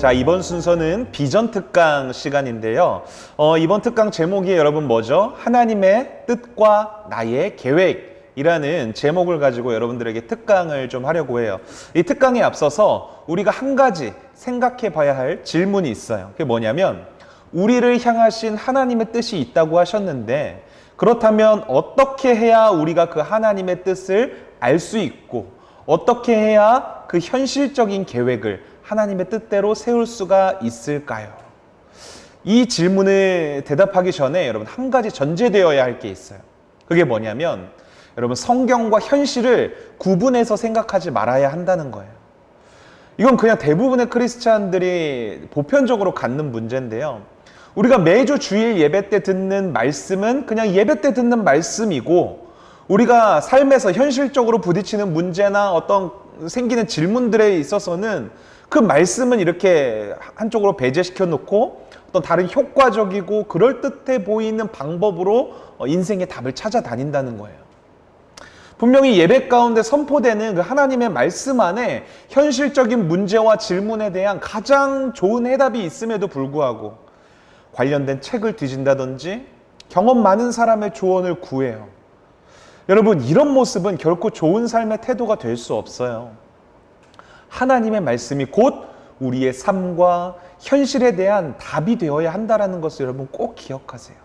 자, 이번 순서는 비전 특강 시간인데요. 이번 특강 제목이 여러분 뭐죠? 하나님의 뜻과 나의 계획이라는 제목을 가지고 여러분들에게 특강을 좀 하려고 해요. 이 특강에 앞서서 우리가 한 가지 생각해 봐야 할 질문이 있어요. 그게 뭐냐면, 우리를 향하신 하나님의 뜻이 있다고 하셨는데, 그렇다면 어떻게 해야 우리가 그 하나님의 뜻을 알 수 있고, 어떻게 해야 그 현실적인 계획을 하나님의 뜻대로 세울 수가 있을까요? 이 질문에 대답하기 전에 여러분 한 가지 전제되어야 할 게 있어요. 그게 뭐냐면, 여러분 성경과 현실을 구분해서 생각하지 말아야 한다는 거예요. 이건 그냥 대부분의 크리스찬들이 보편적으로 갖는 문제인데요. 우리가 매주 주일 예배 때 듣는 말씀은 그냥 예배 때 듣는 말씀이고, 우리가 삶에서 현실적으로 부딪히는 문제나 어떤 생기는 질문들에 있어서는 그 말씀은 이렇게 한쪽으로 배제시켜 놓고 어떤 다른 효과적이고 그럴듯해 보이는 방법으로 인생의 답을 찾아다닌다는 거예요. 분명히 예배 가운데 선포되는 그 하나님의 말씀 안에 현실적인 문제와 질문에 대한 가장 좋은 해답이 있음에도 불구하고 관련된 책을 뒤진다든지 경험 많은 사람의 조언을 구해요. 여러분, 이런 모습은 결코 좋은 삶의 태도가 될 수 없어요. 하나님의 말씀이 곧 우리의 삶과 현실에 대한 답이 되어야 한다는 것을 여러분 꼭 기억하세요.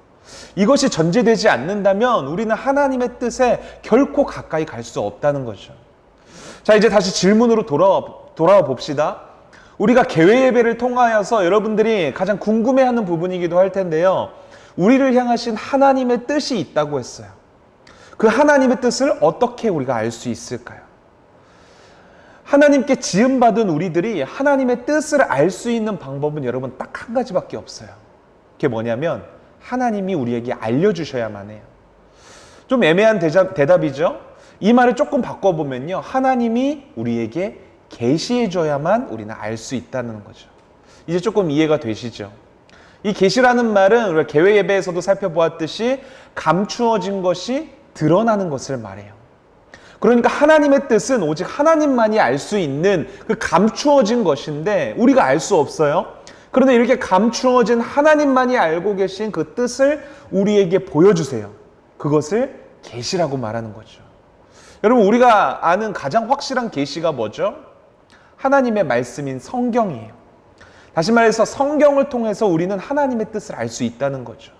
이것이 전제되지 않는다면 우리는 하나님의 뜻에 결코 가까이 갈 수 없다는 거죠. 자, 이제 다시 질문으로 돌아와 봅시다. 우리가 개회 예배를 통하여서 여러분들이 가장 궁금해하는 부분이기도 할 텐데요. 우리를 향하신 하나님의 뜻이 있다고 했어요. 그 하나님의 뜻을 어떻게 우리가 알 수 있을까요? 하나님께 지음받은 우리들이 하나님의 뜻을 알 수 있는 방법은 여러분 딱 한 가지밖에 없어요. 그게 뭐냐면, 하나님이 우리에게 알려주셔야만 해요. 좀 애매한 대답이죠? 이 말을 조금 바꿔보면요, 하나님이 우리에게 계시해줘야만 우리는 알 수 있다는 거죠. 이제 조금 이해가 되시죠? 이 계시라는 말은 우리가 개회 예배에서도 살펴보았듯이 감추어진 것이 드러나는 것을 말해요. 그러니까 하나님의 뜻은 오직 하나님만이 알 수 있는 그 감추어진 것인데 우리가 알 수 없어요. 그런데 이렇게 감추어진 하나님만이 알고 계신 그 뜻을 우리에게 보여주세요. 그것을 계시라고 말하는 거죠. 여러분, 우리가 아는 가장 확실한 계시가 뭐죠? 하나님의 말씀인 성경이에요. 다시 말해서 성경을 통해서 우리는 하나님의 뜻을 알 수 있다는 거죠.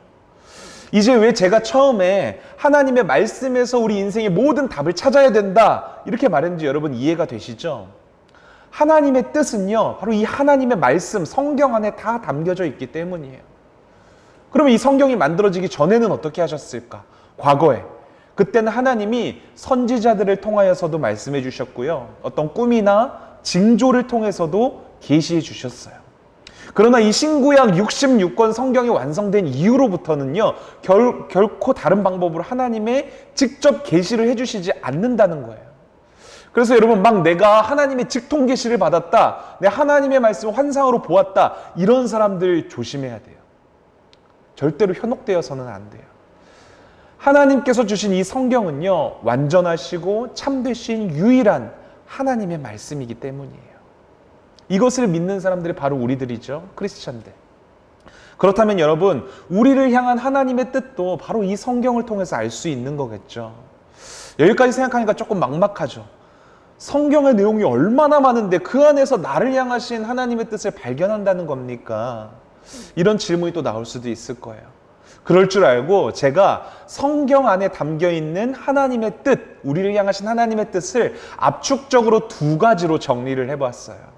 이제 왜 제가 처음에 하나님의 말씀에서 우리 인생의 모든 답을 찾아야 된다 이렇게 말했는지 여러분 이해가 되시죠? 하나님의 뜻은요, 바로 이 하나님의 말씀, 성경 안에 다 담겨져 있기 때문이에요. 그러면 이 성경이 만들어지기 전에는 어떻게 하셨을까? 과거에. 그때는 하나님이 선지자들을 통하여서도 말씀해 주셨고요. 어떤 꿈이나 징조를 통해서도 계시해 주셨어요. 그러나 이 신구약 66권 성경이 완성된 이후로부터는요, 결코 다른 방법으로 하나님의 직접 계시를 해주시지 않는다는 거예요. 그래서 여러분, 막 내가 하나님의 직통 계시를 받았다, 내 하나님의 말씀을 환상으로 보았다, 이런 사람들 조심해야 돼요. 절대로 현혹되어서는 안 돼요. 하나님께서 주신 이 성경은요, 완전하시고 참되신 유일한 하나님의 말씀이기 때문이에요. 이것을 믿는 사람들이 바로 우리들이죠. 크리스찬들. 그렇다면 여러분, 우리를 향한 하나님의 뜻도 바로 이 성경을 통해서 알 수 있는 거겠죠. 여기까지 생각하니까 조금 막막하죠. 성경의 내용이 얼마나 많은데 그 안에서 나를 향하신 하나님의 뜻을 발견한다는 겁니까? 이런 질문이 또 나올 수도 있을 거예요. 그럴 줄 알고 제가 성경 안에 담겨있는 하나님의 뜻, 우리를 향하신 하나님의 뜻을 압축적으로 두 가지로 정리를 해봤어요.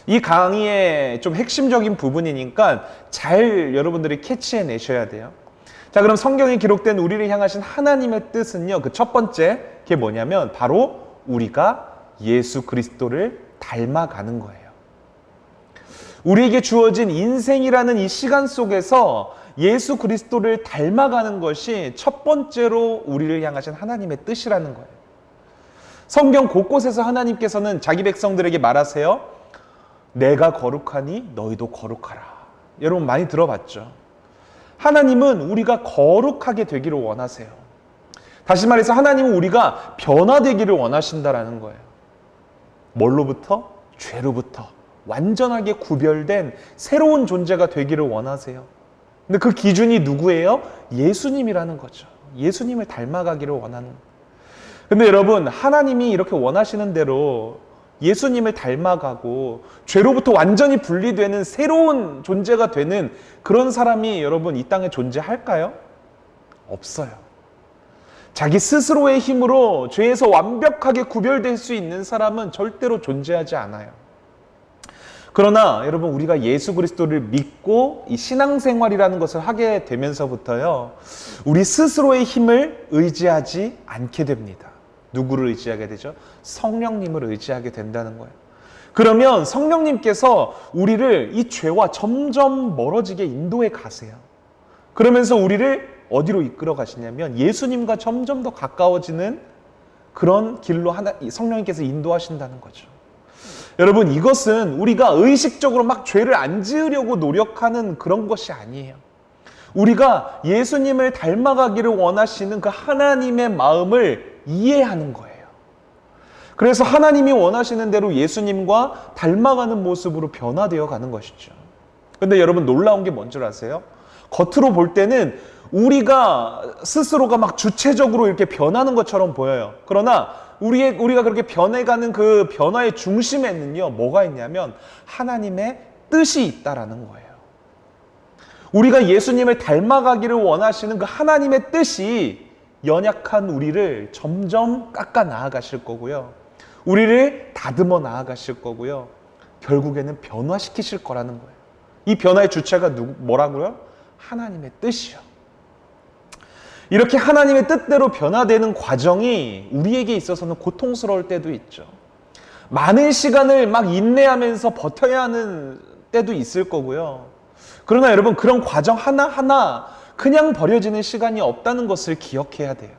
이 강의의 좀 핵심적인 부분이니까 잘 여러분들이 캐치해 내셔야 돼요. 자, 그럼 성경에 기록된 우리를 향하신 하나님의 뜻은요, 그 첫 번째, 그게 뭐냐면 바로 우리가 예수 그리스도를 닮아가는 거예요. 우리에게 주어진 인생이라는 이 시간 속에서 예수 그리스도를 닮아가는 것이 첫 번째로 우리를 향하신 하나님의 뜻이라는 거예요. 성경 곳곳에서 하나님께서는 자기 백성들에게 말하세요. 내가 거룩하니 너희도 거룩하라. 여러분 많이 들어봤죠? 하나님은 우리가 거룩하게 되기를 원하세요. 다시 말해서 하나님은 우리가 변화되기를 원하신다라는 거예요. 뭘로부터? 죄로부터. 완전하게 구별된 새로운 존재가 되기를 원하세요. 근데 그 기준이 누구예요? 예수님이라는 거죠. 예수님을 닮아가기를 원하는. 근데 여러분, 하나님이 이렇게 원하시는 대로 예수님을 닮아가고 죄로부터 완전히 분리되는 새로운 존재가 되는 그런 사람이 여러분 이 땅에 존재할까요? 없어요. 자기 스스로의 힘으로 죄에서 완벽하게 구별될 수 있는 사람은 절대로 존재하지 않아요. 그러나 여러분, 우리가 예수 그리스도를 믿고 이 신앙생활이라는 것을 하게 되면서부터요, 우리 스스로의 힘을 의지하지 않게 됩니다. 누구를 의지하게 되죠? 성령님을 의지하게 된다는 거예요. 그러면 성령님께서 우리를 이 죄와 점점 멀어지게 인도해 가세요. 그러면서 우리를 어디로 이끌어 가시냐면 예수님과 점점 더 가까워지는 그런 길로 성령님께서 인도하신다는 거죠. 여러분, 이것은 우리가 의식적으로 막 죄를 안 지으려고 노력하는 그런 것이 아니에요. 우리가 예수님을 닮아가기를 원하시는 그 하나님의 마음을 이해하는 거예요. 그래서 하나님이 원하시는 대로 예수님과 닮아가는 모습으로 변화되어 가는 것이죠. 근데 여러분, 놀라운 게 뭔 줄 아세요? 겉으로 볼 때는 우리가 스스로가 막 주체적으로 이렇게 변하는 것처럼 보여요. 그러나 우리가 그렇게 변해가는 그 변화의 중심에는요, 뭐가 있냐면 하나님의 뜻이 있다라는 거예요. 우리가 예수님을 닮아가기를 원하시는 그 하나님의 뜻이 연약한 우리를 점점 깎아 나아가실 거고요. 우리를 다듬어 나아가실 거고요. 결국에는 변화시키실 거라는 거예요. 이 변화의 주체가 뭐라고요? 하나님의 뜻이요. 이렇게 하나님의 뜻대로 변화되는 과정이 우리에게 있어서는 고통스러울 때도 있죠. 많은 시간을 막 인내하면서 버텨야 하는 때도 있을 거고요. 그러나 여러분, 그런 과정 하나하나 그냥 버려지는 시간이 없다는 것을 기억해야 돼요.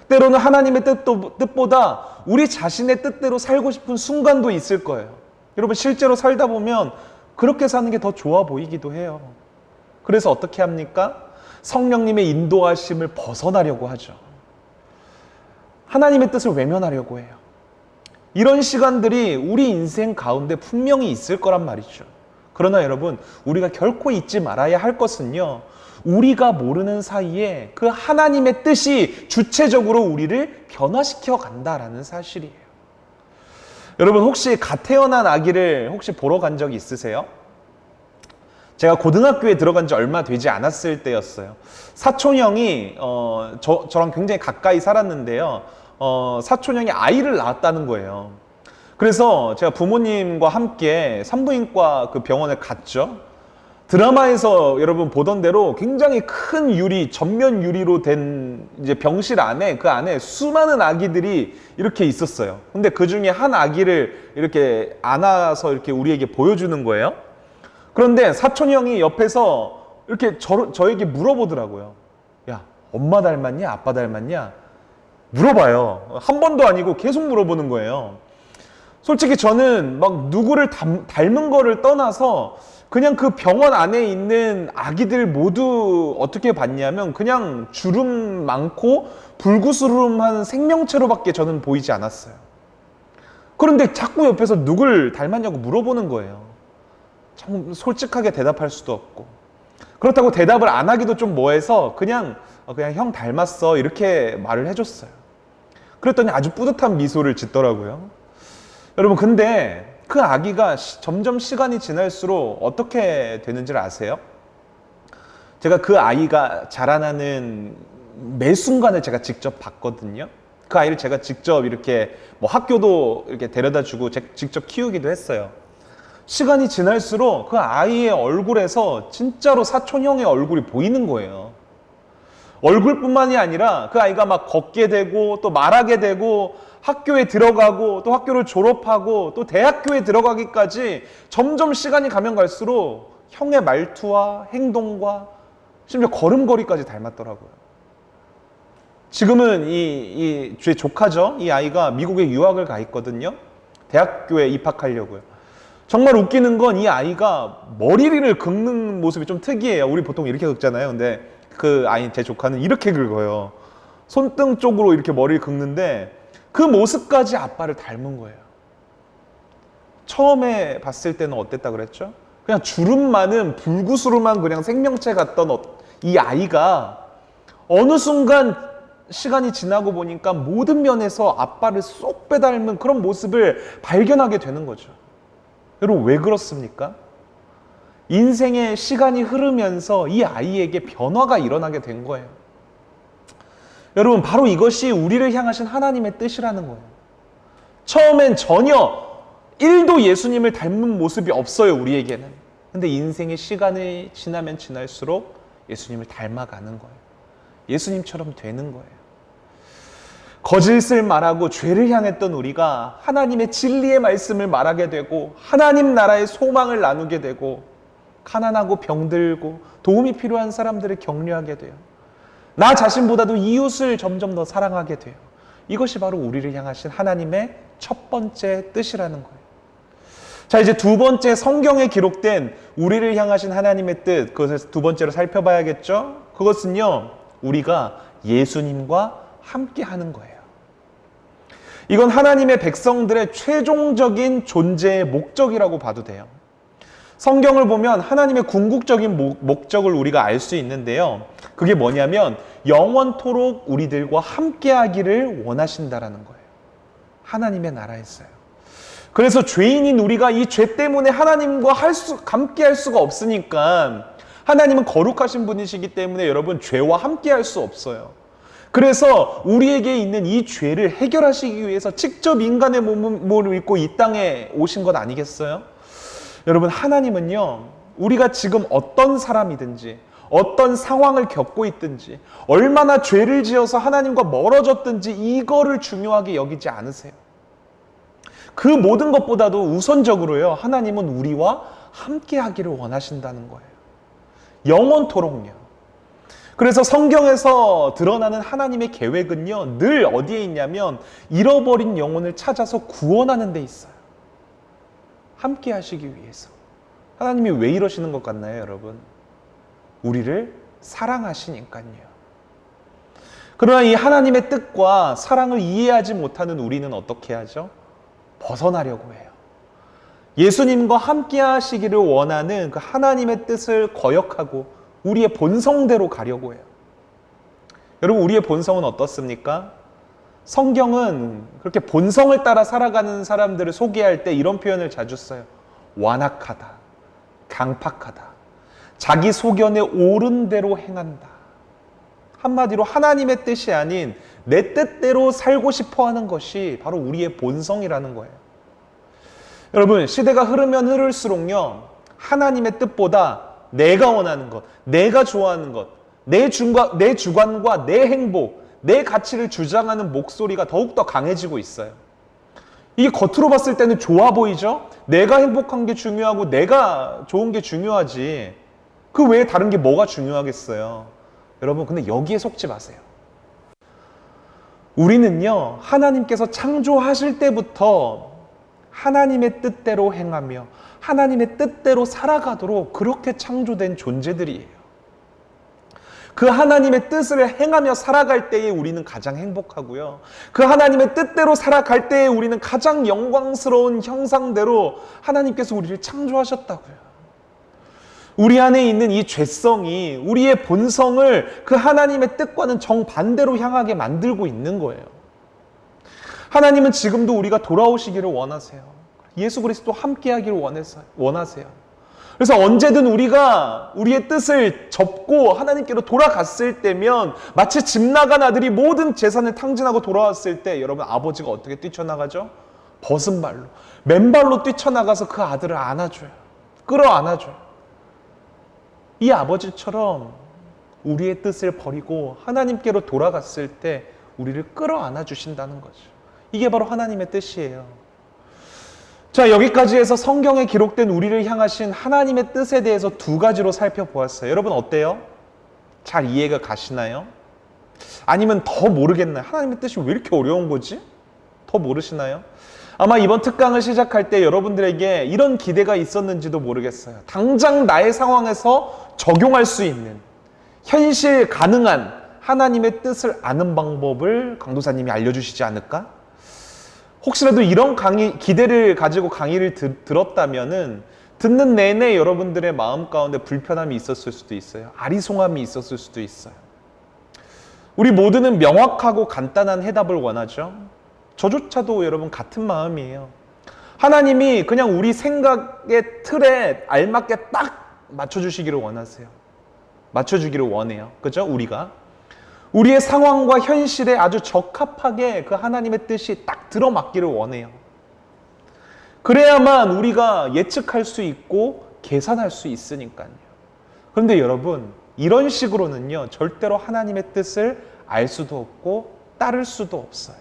때로는 하나님의 뜻보다 우리 자신의 뜻대로 살고 싶은 순간도 있을 거예요. 여러분, 실제로 살다 보면 그렇게 사는 게 더 좋아 보이기도 해요. 그래서 어떻게 합니까? 성령님의 인도하심을 벗어나려고 하죠. 하나님의 뜻을 외면하려고 해요. 이런 시간들이 우리 인생 가운데 분명히 있을 거란 말이죠. 그러나 여러분, 우리가 결코 잊지 말아야 할 것은요, 우리가 모르는 사이에 그 하나님의 뜻이 주체적으로 우리를 변화시켜 간다라는 사실이에요. 여러분, 혹시 갓 태어난 아기를 혹시 보러 간 적이 있으세요? 제가 고등학교에 들어간 지 얼마 되지 않았을 때였어요. 사촌 형이 저랑 굉장히 가까이 살았는데요. 사촌 형이 아이를 낳았다는 거예요. 그래서 제가 부모님과 함께 산부인과 그 병원에 갔죠. 드라마에서 여러분 보던 대로 굉장히 큰 유리, 전면 유리로 된 이제 병실 안에, 그 안에 수많은 아기들이 이렇게 있었어요. 근데 그 중에 한 아기를 이렇게 안아서 이렇게 우리에게 보여주는 거예요. 그런데 사촌 형이 옆에서 이렇게 저에게 물어보더라고요. 야, 엄마 닮았냐? 아빠 닮았냐? 물어봐요. 한 번도 아니고 계속 물어보는 거예요. 솔직히 저는 막 누구를 닮은 거를 떠나서 그냥 그 병원 안에 있는 아기들 모두 어떻게 봤냐면 그냥 주름 많고 불구스름한 생명체로밖에 저는 보이지 않았어요. 그런데 자꾸 옆에서 누굴 닮았냐고 물어보는 거예요. 참 솔직하게 대답할 수도 없고, 그렇다고 대답을 안 하기도 좀 뭐해서 그냥 형 닮았어 이렇게 말을 해줬어요. 그랬더니 아주 뿌듯한 미소를 짓더라고요. 여러분, 근데 그 아기가 점점 시간이 지날수록 어떻게 되는지를 아세요? 제가 그 아이가 자라나는 매 순간을 제가 직접 봤거든요. 그 아이를 제가 직접 이렇게 뭐 학교도 이렇게 데려다 주고 직접 키우기도 했어요. 시간이 지날수록 그 아이의 얼굴에서 진짜로 사촌 형의 얼굴이 보이는 거예요. 얼굴뿐만이 아니라 그 아이가 막 걷게 되고 또 말하게 되고 학교에 들어가고 또 학교를 졸업하고 또 대학교에 들어가기까지 점점 시간이 가면 갈수록 형의 말투와 행동과 심지어 걸음걸이까지 닮았더라고요. 지금은 제 조카죠. 이 아이가 미국에 유학을 가 있거든요. 대학교에 입학하려고요. 정말 웃기는 건 이 아이가 머리를 긁는 모습이 좀 특이해요. 우리 보통 이렇게 긁잖아요. 근데 그 아이, 제 조카는 이렇게 긁어요. 손등 쪽으로 이렇게 머리를 긁는데 그 모습까지 아빠를 닮은 거예요. 처음에 봤을 때는 어땠다 그랬죠? 그냥 주름 많은 불구스름한 그냥 생명체 같던 이 아이가 어느 순간 시간이 지나고 보니까 모든 면에서 아빠를 쏙 빼닮은 그런 모습을 발견하게 되는 거죠. 여러분, 왜 그렇습니까? 인생의 시간이 흐르면서 이 아이에게 변화가 일어나게 된 거예요. 여러분, 바로 이것이 우리를 향하신 하나님의 뜻이라는 거예요. 처음엔 전혀 1도 예수님을 닮은 모습이 없어요, 우리에게는. 근데 인생의 시간이 지나면 지날수록 예수님을 닮아가는 거예요. 예수님처럼 되는 거예요. 거짓을 말하고 죄를 향했던 우리가 하나님의 진리의 말씀을 말하게 되고 하나님 나라의 소망을 나누게 되고 가난하고 병들고 도움이 필요한 사람들을 격려하게 돼요. 나 자신보다도 이웃을 점점 더 사랑하게 돼요. 이것이 바로 우리를 향하신 하나님의 첫 번째 뜻이라는 거예요. 자, 이제 두 번째 성경에 기록된 우리를 향하신 하나님의 뜻, 그것을 두 번째로 살펴봐야겠죠? 그것은요, 우리가 예수님과 함께 하는 거예요. 이건 하나님의 백성들의 최종적인 존재의 목적이라고 봐도 돼요. 성경을 보면 하나님의 궁극적인 목적을 우리가 알 수 있는데요. 그게 뭐냐면 영원토록 우리들과 함께 하기를 원하신다라는 거예요. 하나님의 나라에서요. 그래서 죄인인 우리가 이 죄 때문에 하나님과 함께 할 수가 없으니까 하나님은 거룩하신 분이시기 때문에 여러분 죄와 함께 할 수 없어요. 그래서 우리에게 있는 이 죄를 해결하시기 위해서 직접 인간의 몸을 입고 이 땅에 오신 것 아니겠어요? 여러분, 하나님은요, 우리가 지금 어떤 사람이든지 어떤 상황을 겪고 있든지 얼마나 죄를 지어서 하나님과 멀어졌든지 이거를 중요하게 여기지 않으세요. 그 모든 것보다도 우선적으로요, 하나님은 우리와 함께 하기를 원하신다는 거예요. 영원토록요. 그래서 성경에서 드러나는 하나님의 계획은요, 늘 어디에 있냐면 잃어버린 영혼을 찾아서 구원하는 데 있어요. 함께 하시기 위해서. 하나님이 왜 이러시는 것 같나요, 여러분? 우리를 사랑하시니까요. 그러나 이 하나님의 뜻과 사랑을 이해하지 못하는 우리는 어떻게 하죠? 벗어나려고 해요. 예수님과 함께 하시기를 원하는 그 하나님의 뜻을 거역하고 우리의 본성대로 가려고 해요. 여러분, 우리의 본성은 어떻습니까? 성경은 그렇게 본성을 따라 살아가는 사람들을 소개할 때 이런 표현을 자주 써요. 완악하다, 강팍하다, 자기 소견에 옳은 대로 행한다. 한마디로 하나님의 뜻이 아닌 내 뜻대로 살고 싶어 하는 것이 바로 우리의 본성이라는 거예요. 여러분, 시대가 흐르면 흐를수록요, 하나님의 뜻보다 내가 원하는 것, 내가 좋아하는 것, 내 주관과 내 행복, 내 가치를 주장하는 목소리가 더욱더 강해지고 있어요. 이게 겉으로 봤을 때는 좋아 보이죠? 내가 행복한 게 중요하고 내가 좋은 게 중요하지. 그 외에 다른 게 뭐가 중요하겠어요? 여러분, 근데 여기에 속지 마세요. 우리는요, 하나님께서 창조하실 때부터 하나님의 뜻대로 행하며 하나님의 뜻대로 살아가도록 그렇게 창조된 존재들이에요. 그 하나님의 뜻을 행하며 살아갈 때에 우리는 가장 행복하고요. 그 하나님의 뜻대로 살아갈 때에 우리는 가장 영광스러운 형상대로 하나님께서 우리를 창조하셨다고요. 우리 안에 있는 이 죄성이 우리의 본성을 그 하나님의 뜻과는 정반대로 향하게 만들고 있는 거예요. 하나님은 지금도 우리가 돌아오시기를 원하세요. 예수 그리스도 함께 하기를 원하세요. 그래서 언제든 우리가 우리의 뜻을 접고 하나님께로 돌아갔을 때면 마치 집 나간 아들이 모든 재산을 탕진하고 돌아왔을 때 여러분, 아버지가 어떻게 뛰쳐나가죠? 벗은 발로, 맨발로 뛰쳐나가서 그 아들을 안아줘요. 끌어안아줘요. 이 아버지처럼 우리의 뜻을 버리고 하나님께로 돌아갔을 때 우리를 끌어안아 주신다는 거죠. 이게 바로 하나님의 뜻이에요. 자, 여기까지 해서 성경에 기록된 우리를 향하신 하나님의 뜻에 대해서 두 가지로 살펴보았어요. 여러분, 어때요? 잘 이해가 가시나요? 아니면 더 모르겠나요? 하나님의 뜻이 왜 이렇게 어려운 거지? 더 모르시나요? 아마 이번 특강을 시작할 때 여러분들에게 이런 기대가 있었는지도 모르겠어요. 당장 나의 상황에서 적용할 수 있는 현실 가능한 하나님의 뜻을 아는 방법을 강도사님이 알려주시지 않을까? 혹시라도 이런 기대를 가지고 강의를 들었다면은 듣는 내내 여러분들의 마음 가운데 불편함이 있었을 수도 있어요. 아리송함이 있었을 수도 있어요. 우리 모두는 명확하고 간단한 해답을 원하죠. 저조차도 여러분 같은 마음이에요. 하나님이 그냥 우리 생각의 틀에 알맞게 딱 맞춰주시기를 원하세요. 맞춰주기를 원해요. 그죠? 우리의 상황과 현실에 아주 적합하게 그 하나님의 뜻이 딱 들어맞기를 원해요. 그래야만 우리가 예측할 수 있고 계산할 수 있으니까요. 그런데 여러분, 이런 식으로는요, 절대로 하나님의 뜻을 알 수도 없고 따를 수도 없어요.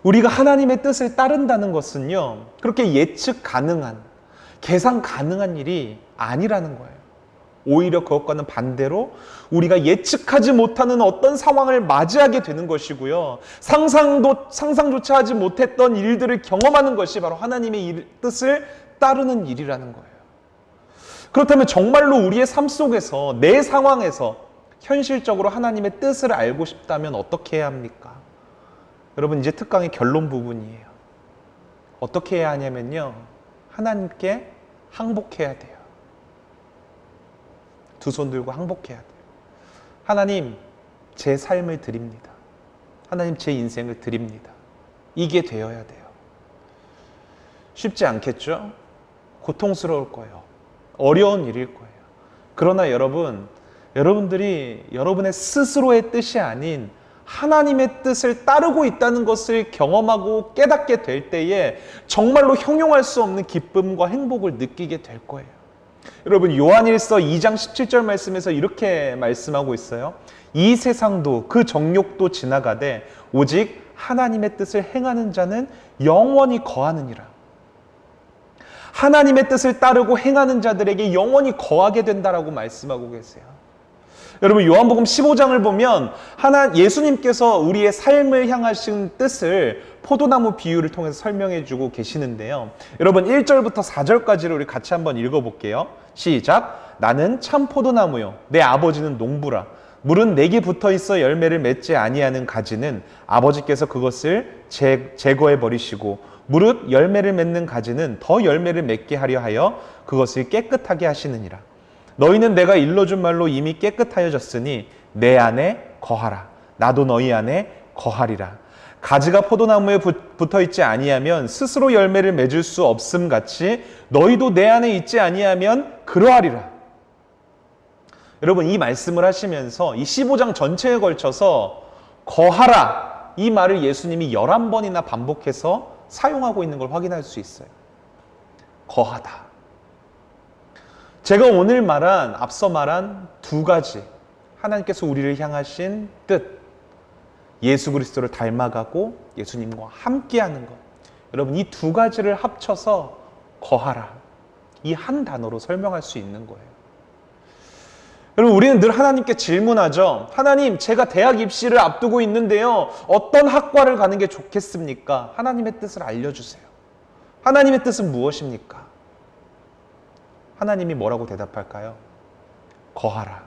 우리가 하나님의 뜻을 따른다는 것은요, 그렇게 예측 가능한, 계산 가능한 일이 아니라는 거예요. 오히려 그것과는 반대로 우리가 예측하지 못하는 어떤 상황을 맞이하게 되는 것이고요. 상상조차 하지 못했던 일들을 경험하는 것이 바로 하나님의 뜻을 따르는 일이라는 거예요. 그렇다면 정말로 우리의 삶 속에서, 내 상황에서 현실적으로 하나님의 뜻을 알고 싶다면 어떻게 해야 합니까? 여러분, 이제 특강의 결론 부분이에요. 어떻게 해야 하냐면요, 하나님께 항복해야 돼요. 두 손 들고 항복해야 돼요. 하나님, 제 삶을 드립니다. 하나님, 제 인생을 드립니다. 이게 되어야 돼요. 쉽지 않겠죠? 고통스러울 거예요. 어려운 일일 거예요. 그러나 여러분들이 여러분의 스스로의 뜻이 아닌 하나님의 뜻을 따르고 있다는 것을 경험하고 깨닫게 될 때에 정말로 형용할 수 없는 기쁨과 행복을 느끼게 될 거예요. 여러분, 요한일서 2장 17절 말씀에서 이렇게 말씀하고 있어요. 이 세상도 그 정욕도 지나가되 오직 하나님의 뜻을 행하는 자는 영원히 거하느니라. 하나님의 뜻을 따르고 행하는 자들에게 영원히 거하게 된다라고 말씀하고 계세요. 여러분, 요한복음 15장을 보면 예수님께서 우리의 삶을 향하신 뜻을 포도나무 비유를 통해서 설명해 주고 계시는데요. 여러분, 1절부터 4절까지를 우리 같이 한번 읽어볼게요. 시작. 나는 참 포도나무요, 내 아버지는 농부라. 물은 내게 붙어있어 열매를 맺지 아니하는 가지는 아버지께서 그것을 제거해 버리시고, 무릇 열매를 맺는 가지는 더 열매를 맺게 하려 하여 그것을 깨끗하게 하시느니라. 너희는 내가 일러준 말로 이미 깨끗하여졌으니 내 안에 거하라. 나도 너희 안에 거하리라. 가지가 포도나무에 붙어있지 아니하면 스스로 열매를 맺을 수 없음 같이 너희도 내 안에 있지 아니하면 그러하리라. 여러분, 이 말씀을 하시면서 이 15장 전체에 걸쳐서 거하라, 이 말을 예수님이 11번이나 반복해서 사용하고 있는 걸 확인할 수 있어요. 거하다. 제가 오늘 앞서 말한 두 가지, 하나님께서 우리를 향하신 뜻, 예수 그리스도를 닮아가고 예수님과 함께하는 것, 여러분, 이 두 가지를 합쳐서 거하라, 이 한 단어로 설명할 수 있는 거예요. 여러분, 우리는 늘 하나님께 질문하죠. 하나님, 제가 대학 입시를 앞두고 있는데요, 어떤 학과를 가는 게 좋겠습니까? 하나님의 뜻을 알려주세요. 하나님의 뜻은 무엇입니까? 하나님이 뭐라고 대답할까요? 거하라.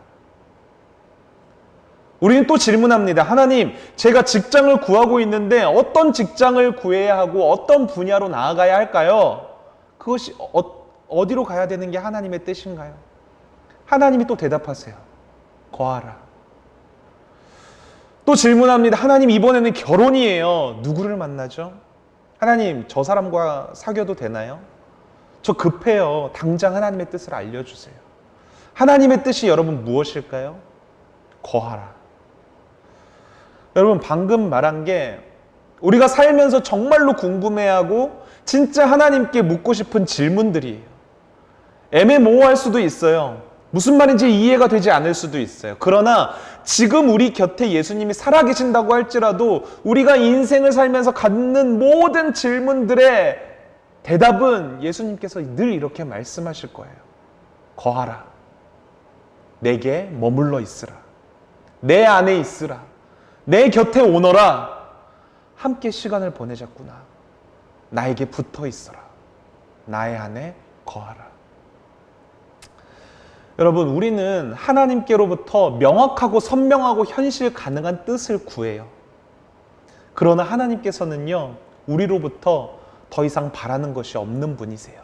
우리는 또 질문합니다. 하나님, 제가 직장을 구하고 있는데 어떤 직장을 구해야 하고 어떤 분야로 나아가야 할까요? 그것이 어디로 가야 되는 게 하나님의 뜻인가요? 하나님이 또 대답하세요. 거하라. 또 질문합니다. 하나님, 이번에는 결혼이에요. 누구를 만나죠? 하나님, 저 사람과 사귀어도 되나요? 저 급해요. 당장 하나님의 뜻을 알려주세요. 하나님의 뜻이 여러분 무엇일까요? 거하라. 여러분, 방금 말한 게 우리가 살면서 정말로 궁금해하고 진짜 하나님께 묻고 싶은 질문들이에요. 애매모호할 수도 있어요. 무슨 말인지 이해가 되지 않을 수도 있어요. 그러나 지금 우리 곁에 예수님이 살아계신다고 할지라도 우리가 인생을 살면서 갖는 모든 질문들의 대답은 예수님께서 늘 이렇게 말씀하실 거예요. 거하라. 내게 머물러 있으라. 내 안에 있으라. 내 곁에 오너라. 함께 시간을 보내자꾸나. 나에게 붙어 있어라. 나의 안에 거하라. 여러분, 우리는 하나님께로부터 명확하고 선명하고 현실 가능한 뜻을 구해요. 그러나 하나님께서는요, 우리로부터 더 이상 바라는 것이 없는 분이세요.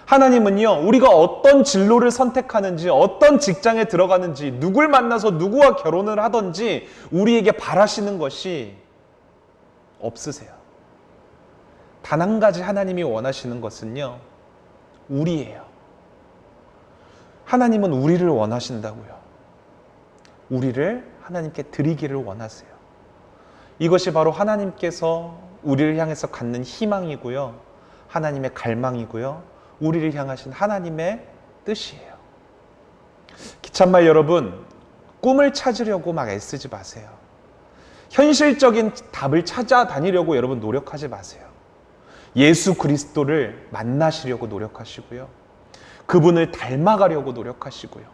하나님은요, 우리가 어떤 진로를 선택하는지, 어떤 직장에 들어가는지, 누굴 만나서 누구와 결혼을 하든지 우리에게 바라시는 것이 없으세요. 단 한 가지 하나님이 원하시는 것은요, 우리예요. 하나님은 우리를 원하신다고요. 우리를 하나님께 드리기를 원하세요. 이것이 바로 하나님께서 우리를 향해서 갖는 희망이고요, 하나님의 갈망이고요, 우리를 향하신 하나님의 뜻이에요. 기참말 여러분, 꿈을 찾으려고 막 애쓰지 마세요. 현실적인 답을 찾아다니려고 여러분 노력하지 마세요. 예수 그리스도를 만나시려고 노력하시고요, 그분을 닮아가려고 노력하시고요,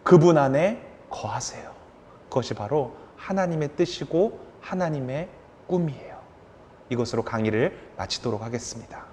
그분 안에 거하세요. 그것이 바로 하나님의 뜻이고 하나님의 꿈이에요. 이것으로 강의를 마치도록 하겠습니다.